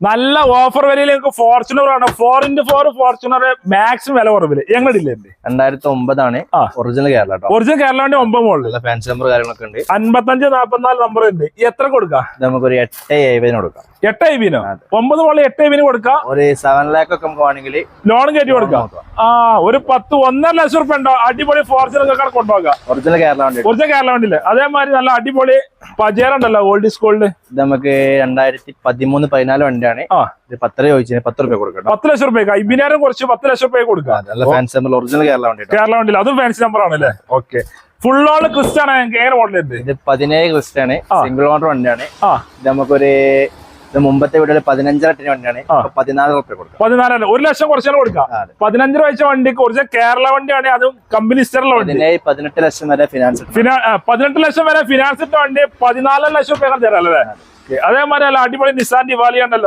നല്ല ഓഫർ വിലയിൽ നിങ്ങൾക്ക് ഫോർച്യൂണർ ആണ്. 4x4 ഫോർച്യൂണർ മാക്സിമം വില കുറവില് ഞങ്ങളില്ലേ 2009 ആണ് ഒറിജിനൽ കേരള. ഒറിജിനൽ കേരള വണ്ടി 9 മോഡൽ ഫാൻസി നമ്പർ കാര്യങ്ങളൊക്കെ ഉണ്ട്. 55 44 നമ്പർ ഉണ്ട്. എത്ര കൊടുക്കാം? നമുക്കൊരു 8,70 കൊടുക്കാം. 8,70 9 മോഡൽ 8,70 കൊടുക്കാം. ഒരു 7 lakh ഒക്കെ നമുക്ക് വേണമെങ്കിൽ ലോൺ കയറ്റി കൊടുക്കാം. ഒരു 1.5 ലക്ഷം റുപ്യ ഉണ്ടോ? അടിപൊളി ഫോർച്യൂണർ കൊണ്ടുപോകാം. ഒറിജിനൽ കേരള വണ്ടി. ഒറിജിനൽ കേരള വണ്ടിയില് അതേമാതിരി നല്ല അടിപൊളി പജേറ ഉണ്ടല്ലോ ഓൾഡ് സ്കൂളില്. ഇത് നമുക്ക് 2013-14 വണ്ടിയാണ്. 10 ചോദിച്ചു 10 രൂപ കൊടുക്കാം. 10 ലക്ഷം റുപ്യ അയ്യായിരം കുറച്ച് 10 ലക്ഷം റുപ്യ കൊടുക്കാം. നല്ല ഫാൻസി നമ്പർ ഒറിജിനൽ കേരള വണ്ടി. കേരള വണ്ടിയിൽ അതും ഫാൻസി നമ്പർ ആണല്ലേ? ഓക്കെ. ഫുൾ ഓൾ ക്രിസ്റ്റ ആണ്. എങ്ങനെ മോഡൽ ഉണ്ട്? ഇത് 17 ക്രിസ്റ്റ ആണ്. സിംഗിൾ ഓണർ വണ്ടിയാണ്. ഇത് നമുക്കൊരു മുമ്പത്തെ വീട്ടിൽ 15 വണ്ടിയാണ്. 14 രൂപ കൊടുക്കാം. 14 1 ലക്ഷം കുറച്ചാൽ കൊടുക്കാം. 15 രൂപ വെച്ച വണ്ടിക്ക് ഒറിജിനൽ കേരള വണ്ടിയാണ്. അതും കമ്പനി സ്റ്ററിലുള്ള വണ്ടി. 18 ലക്ഷം വരെ ഫിനാൻസ്. 18 ലക്ഷം വരെ ഫിനാൻസ് ഇട്ട വണ്ടി 14 ലക്ഷം രൂപ തരാം അല്ലേ? അതേമാതിരി അല്ല അടിപൊളി നിസാൻ ഡിവാലി ഉണ്ടല്ലോ.